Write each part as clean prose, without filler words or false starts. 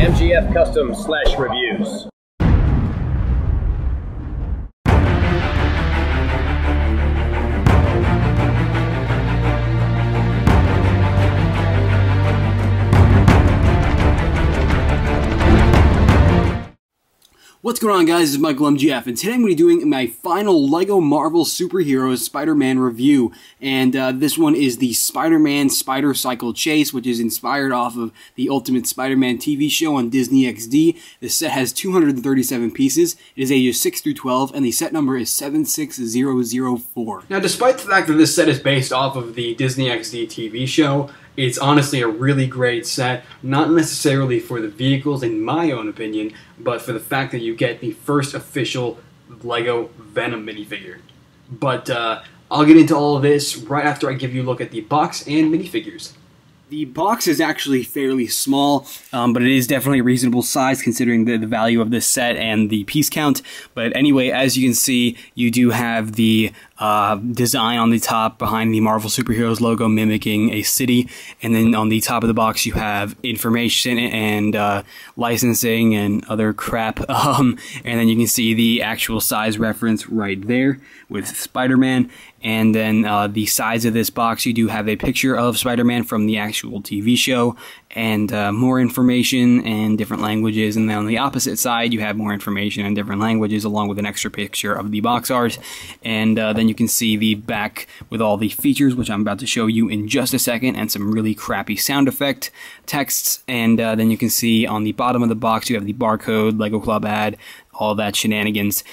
MGF Custom / Reviews. What's going on, guys? This is Michael MGF, and today I'm going to be doing my final LEGO Marvel Superheroes Spider-Man review, and this one is the Spider-Man Spider Cycle Chase, which is inspired off of the Ultimate Spider-Man TV show on Disney XD. The set has 237 pieces, it is ages 6 through 12, and the set number is 76004. Now, despite the fact that this set is based off of the Disney XD TV show, it's honestly a really great set, not necessarily for the vehicles in my own opinion, but for the fact that you get the first official LEGO Venom minifigure. But I'll get into all of this right after I give you a look at the box and minifigures. The box is actually fairly small, but it is definitely a reasonable size considering the value of this set and the piece count. But anyway, as you can see, you do have the design on the top behind the Marvel Superheroes logo mimicking a city, and then on the top of the box you have information and licensing and other crap, and then you can see the actual size reference right there with Spider-Man. And then the sides of this box, you do have a picture of Spider-Man from the actual TV show and more information and different languages. And then on the opposite side, you have more information and different languages along with an extra picture of the box art. And then you can see the back with all the features, which I'm about to show you in just a second, and some really crappy sound effect texts. And then you can see on the bottom of the box, you have the barcode, Lego Club ad, all that shenanigans.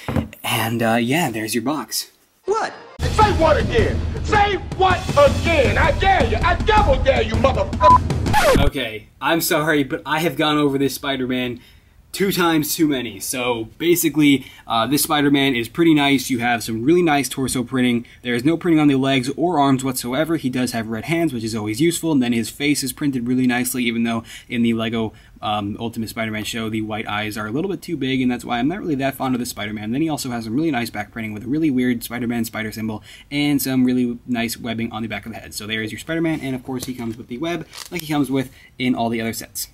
And yeah, there's your box. What? Say what again? Say what again? I dare you. I double dare you, motherfucker. Okay, I'm sorry, but I have gone over this Spider-Man 2 times too many. So basically, this Spider-Man is pretty nice. You have some really nice torso printing. There is no printing on the legs or arms whatsoever. He does have red hands, which is always useful. And then his face is printed really nicely, even though in the LEGO Ultimate Spider-Man show, the white eyes are a little bit too big, and that's why I'm not really that fond of this Spider-Man. Then he also has some really nice back printing with a really weird Spider-Man spider symbol and some really nice webbing on the back of the head. So there is your Spider-Man, and of course he comes with the web like he comes with in all the other sets.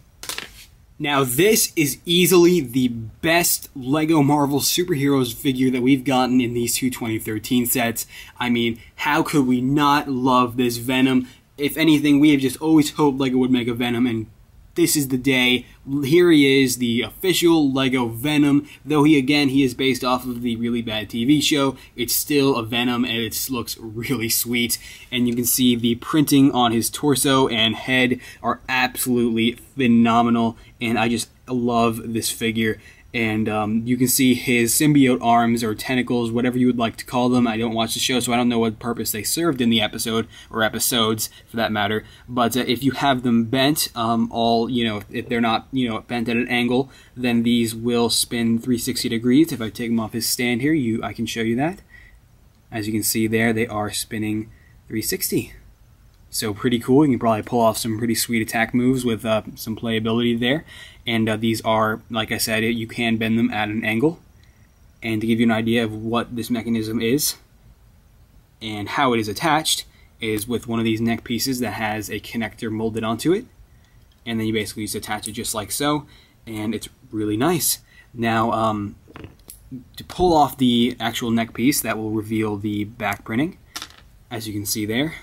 Now, this is easily the best LEGO Marvel Superheroes figure that we've gotten in these two 2013 sets. I mean, how could we not love this Venom? If anything, we have just always hoped LEGO would make a Venom, and this is the day. Here he is, the official LEGO Venom. Though he is based off of the really bad TV show, it's still a Venom, and it looks really sweet. And you can see the printing on his torso and head are absolutely phenomenal, and I just love this figure. And you can see his symbiote arms or tentacles, whatever you would like to call them. I don't watch the show, so I don't know what purpose they served in the episode, or episodes for that matter. But if you have them bent, if they're not, bent at an angle, then these will spin 360 degrees. If I take them off his stand here, I can show you that. As you can see there, they are spinning 360. So pretty cool. You can probably pull off some pretty sweet attack moves with some playability there. And these are, like I said, you can bend them at an angle. And to give you an idea of what this mechanism is and how it is attached is with one of these neck pieces that has a connector molded onto it. And then you basically just attach it just like so. And it's really nice. Now, to pull off the actual neck piece, that will reveal the back printing, as you can see there,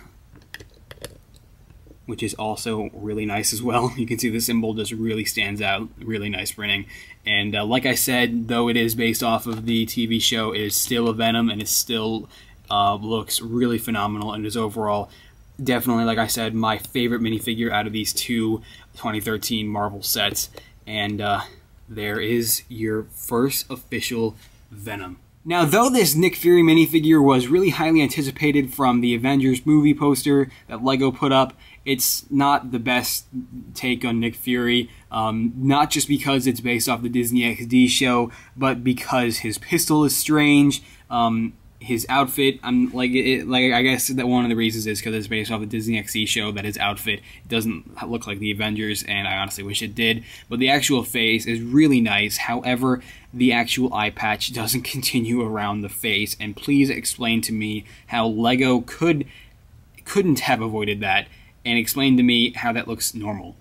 which is also really nice as well. You can see the symbol just really stands out, really nice printing. And like I said, though it is based off of the TV show, it is still a Venom, and it still looks really phenomenal, and is overall definitely, like I said, my favorite minifigure out of these two 2013 Marvel sets. And there is your first official Venom. Now, though this Nick Fury minifigure was really highly anticipated from the Avengers movie poster that LEGO put up, it's not the best take on Nick Fury, not just because it's based off the Disney XD show, but because his pistol is strange, his outfit, I guess that one of the reasons is because it's based off the Disney XD show, that his outfit doesn't look like the Avengers, and I honestly wish it did. But the actual face is really nice. However, the actual eye patch doesn't continue around the face, and please explain to me how LEGO couldn't have avoided that, and explain to me how that looks normal.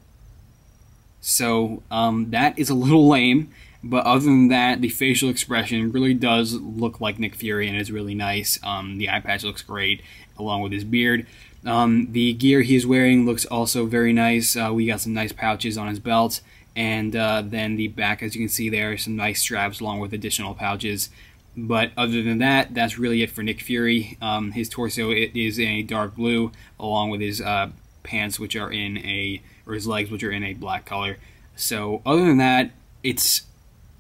So that is a little lame, but other than that, the facial expression really does look like Nick Fury and is really nice. The eye patch looks great, along with his beard. The gear he's wearing looks also very nice. We got some nice pouches on his belt, and then the back, as you can see there, some nice straps along with additional pouches. But other than that, that's really it for Nick Fury. His torso is in a dark blue, along with his pants, which are in a, or his legs, which are in a black color. So other than that, it's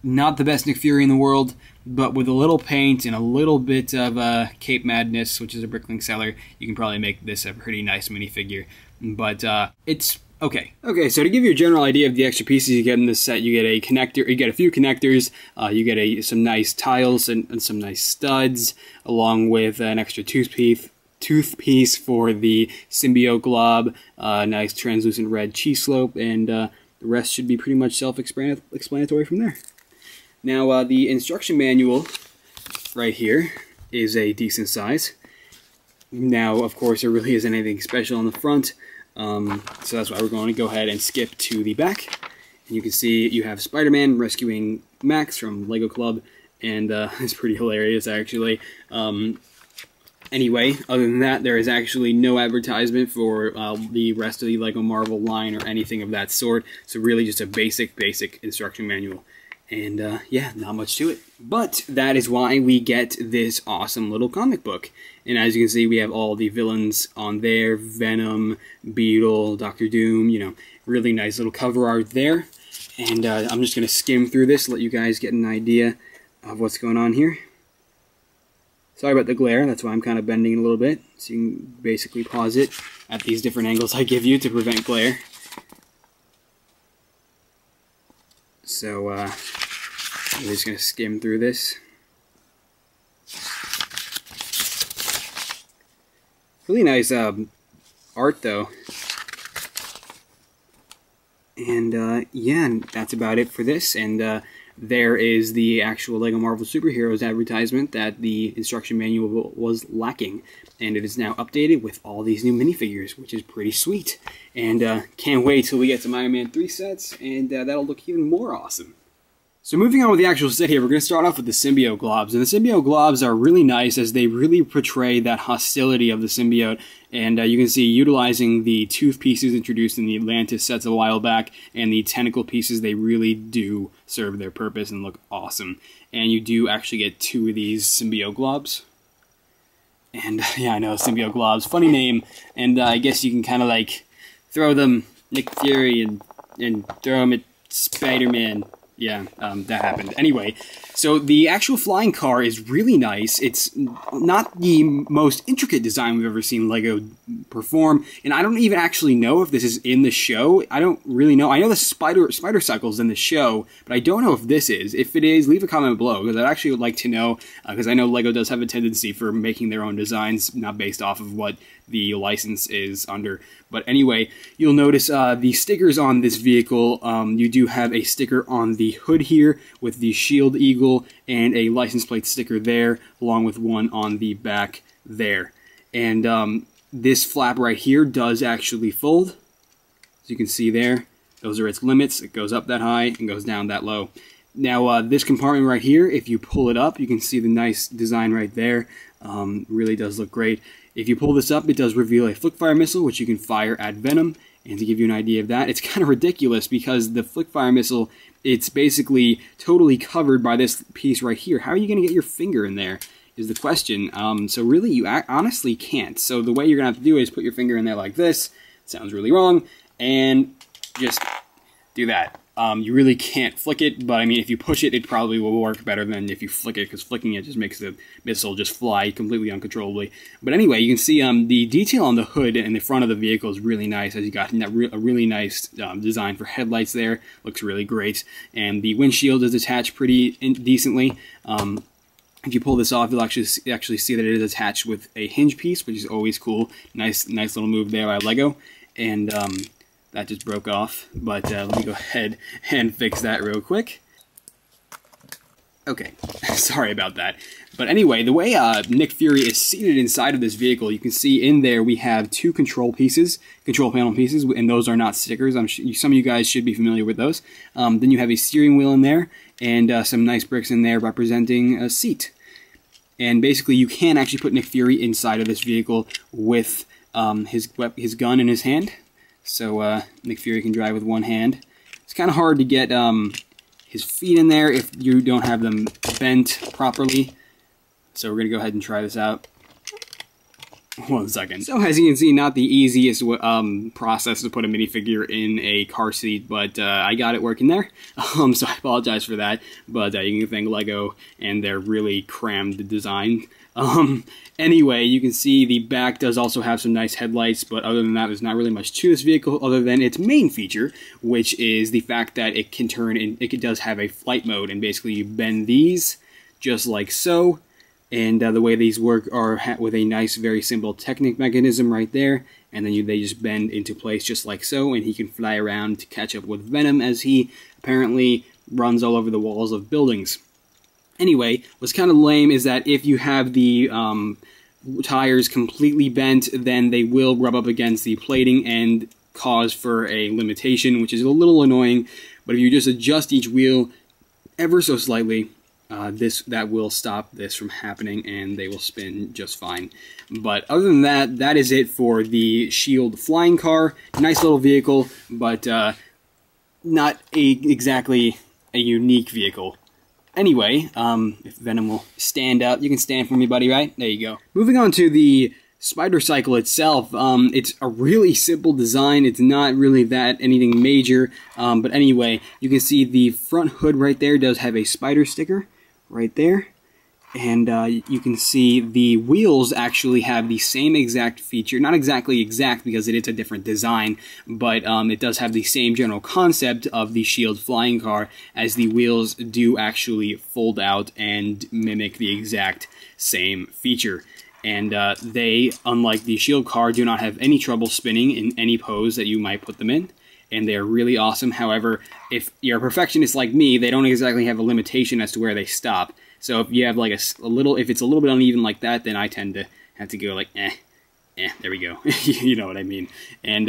not the best Nick Fury in the world, but with a little paint and a little bit of Cape Madness, which is a Bricklink seller, you can probably make this a pretty nice minifigure. But it's okay. Okay, so to give you a general idea of the extra pieces you get in this set, you get a connector, you get a few connectors, you get some nice tiles and some nice studs, along with an extra toothpiece for the symbiote glob, nice translucent red cheese slope, and the rest should be pretty much self-explanatory from there. Now, the instruction manual right here is a decent size. Now, of course, there really isn't anything special on the front, so that's why we're going to go ahead and skip to the back. And you can see you have Spider-Man rescuing Max from Lego Club, and it's pretty hilarious, actually. Anyway, other than that, there is actually no advertisement for the rest of the Lego Marvel line or anything of that sort, so really just a basic instruction manual. And yeah, not much to it. But that is why we get this awesome little comic book. And as you can see, we have all the villains on there. Venom, Beetle, Doctor Doom, you know, really nice little cover art there. And I'm just going to skim through this, let you guys get an idea of what's going on here. Sorry about the glare, that's why I'm kind of bending it a little bit. So you can basically pause it at these different angles I give you to prevent glare. So, I'm just going to skim through this. Really nice art, though. And, yeah, that's about it for this. And there is the actual LEGO Marvel Superheroes advertisement that the instruction manual was lacking. And it is now updated with all these new minifigures, which is pretty sweet. And can't wait till we get some Iron Man 3 sets, and that'll look even more awesome. So moving on with the actual set here, we're going to start off with the symbiote globs. And the symbiote globs are really nice as they really portray that hostility of the symbiote. And you can see utilizing the tooth pieces introduced in the Atlantis sets a while back, and the tentacle pieces, they really do serve their purpose and look awesome. And you do actually get 2 of these symbiote globs. And yeah, I know, symbiote globs, funny name, and I guess you can kind of like throw them Nick Fury and throw them at Spider-Man. Yeah, that happened. Anyway, so the actual flying car is really nice. It's not the most intricate design we've ever seen LEGO perform, and I don't even actually know if this is in the show. I don't really know. I know the Spider Cycle's in the show, but I don't know if this is. If it is, leave a comment below, because I'd actually like to know, because I know LEGO does have a tendency for making their own designs, not based off of what the license is under. But anyway, you'll notice the stickers on this vehicle. You do have a sticker on the hood here with the Shield Eagle and a license plate sticker there, along with one on the back there. And this flap right here does actually fold. As you can see there, those are its limits. It goes up that high and goes down that low. Now, this compartment right here, if you pull it up, you can see the nice design right there. Really does look great. If you pull this up, it does reveal a Flickfire missile, which you can fire at Venom. And to give you an idea of that, it's kind of ridiculous because the Flickfire missile, it's basically totally covered by this piece right here. How are you going to get your finger in there is the question. So really, you honestly can't. So the way you're going to have to do is put your finger in there like this. Sounds really wrong. And just do that. You really can't flick it, but I mean, if you push it, it probably will work better than if you flick it, because flicking it just makes the missile just fly completely uncontrollably. But anyway, you can see the detail on the hood and the front of the vehicle is really nice, as you got a really nice design for headlights there. Looks really great. And the windshield is attached pretty decently. If you pull this off, you'll actually see that it is attached with a hinge piece, which is always cool. Nice little move there by LEGO. And that just broke off, but let me go ahead and fix that real quick. Okay, sorry about that. But anyway, the way Nick Fury is seated inside of this vehicle, you can see in there we have 2 control panel pieces, and those are not stickers. Some of you guys should be familiar with those. Then you have a steering wheel in there, and some nice bricks in there representing a seat. And basically, you can actually put Nick Fury inside of this vehicle with his gun in his hand. So Nick Fury can drive with one hand. It's kind of hard to get his feet in there if you don't have them bent properly. So we're going to go ahead and try this out. 1 second. So as you can see, not the easiest process to put a minifigure in a car seat, but I got it working there. So I apologize for that, but you can thank LEGO and their really crammed design. Anyway, you can see the back does also have some nice headlights, but other than that, there's not really much to this vehicle other than its main feature, which is the fact that it can turn in, it does have a flight mode, and basically you bend these just like so. And the way these work are with a nice, very simple Technic mechanism right there, and then they just bend into place just like so, and he can fly around to catch up with Venom as he apparently runs all over the walls of buildings. Anyway, what's kind of lame is that if you have the tires completely bent, then they will rub up against the plating and cause for a limitation, which is a little annoying. But if you just adjust each wheel ever so slightly, that will stop this from happening, and they will spin just fine. But other than that, that is it for the S.H.I.E.L.D. flying car. Nice little vehicle, but not exactly a unique vehicle. Anyway, if Venom will stand up, you can stand for me, buddy, right? There you go. Moving on to the Spider Cycle itself, it's a really simple design. It's not really that anything major, but anyway, you can see the front hood right there does have a spider sticker right there, and you can see the wheels actually have the same exact feature. Not exactly exact because it is a different design, but it does have the same general concept of the S.H.I.E.L.D. flying car, as the wheels do actually fold out and mimic the exact same feature. And they, unlike the S.H.I.E.L.D. car, do not have any trouble spinning in any pose that you might put them in. And they are really awesome. However, if you're a perfectionist like me, they don't exactly have a limitation as to where they stop. So if you have like if it's a little bit uneven like that, then I tend to have to go like, there we go. You know what I mean. And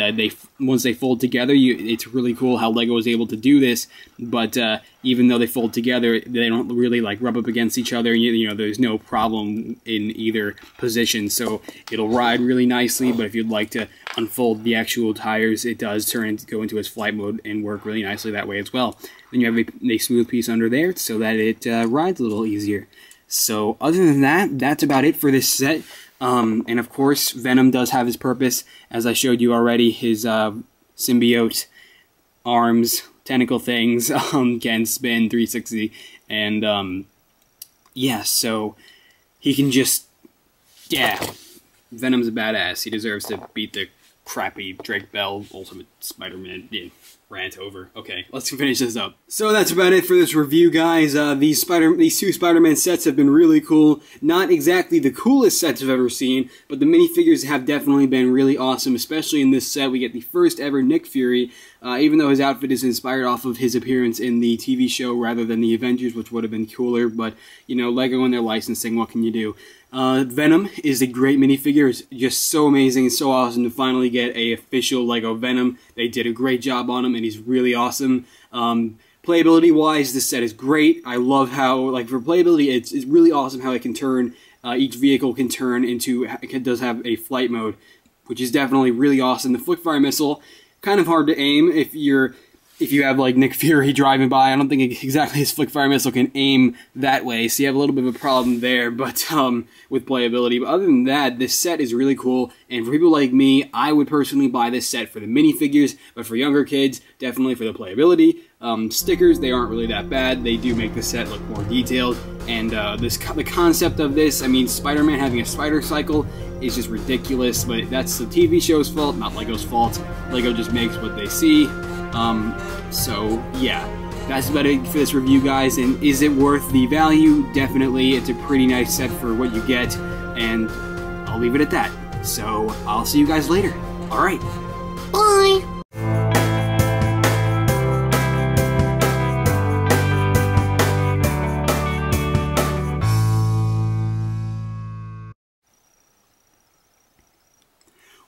once they fold together, it's really cool how LEGO is able to do this. But even though they fold together, they don't really like rub up against each other. You know, there's no problem in either position, so it'll ride really nicely. But if you'd like to unfold the actual tires, it does go into its flight mode and work really nicely that way as well. Then you have a smooth piece under there so that it rides a little easier. So other than that, that's about it for this set. And of course, Venom does have his purpose, as I showed you already. His symbiote arms, tentacle things, can spin 360, and yeah, so he can just, yeah, Venom's a badass. He deserves to beat the crappy Drake Bell Ultimate Spider-Man rant over. Okay, let's finish this up. So that's about it for this review, guys. These two Spider-Man sets have been really cool. Not exactly the coolest sets I've ever seen, but the minifigures have definitely been really awesome, especially in this set. We get the first ever Nick Fury, even though his outfit is inspired off of his appearance in the TV show rather than the Avengers, which would have been cooler, but, you know, LEGO and their licensing, what can you do? Venom is a great minifigure. It's just so amazing and so awesome to finally get a official LEGO Venom. They did a great job on him, and he's really awesome. Playability-wise, this set is great. I love how, like, for playability, it's really awesome how it can turn, each vehicle can turn into, it does have a flight mode, which is definitely really awesome. The Flickfire missile, kind of hard to aim if you have, like, Nick Fury driving by. I don't think exactly his Flickfire missile can aim that way, so you have a little bit of a problem there, but, with playability. But other than that, this set is really cool, and for people like me, I would personally buy this set for the minifigures, but for younger kids, definitely for the playability. Stickers, they aren't really that bad. They do make the set look more detailed, and the concept of this, I mean, Spider-Man having a spider cycle is just ridiculous, but that's the TV show's fault, not LEGO's fault. LEGO just makes what they see. So yeah, that's about it for this review, guys. And is it worth the value? Definitely. It's a pretty nice set for what you get, and I'll leave it at that. So I'll see you guys later. All right. Bye.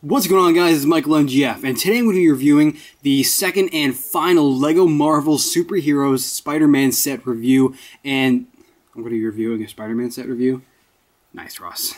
What's going on, guys? It's Michael MGF, and today I'm going to be reviewing the second and final LEGO Marvel Superheroes Spider-Man set review, and I'm going to be reviewing a Spider-Man set review. Nice, Ross.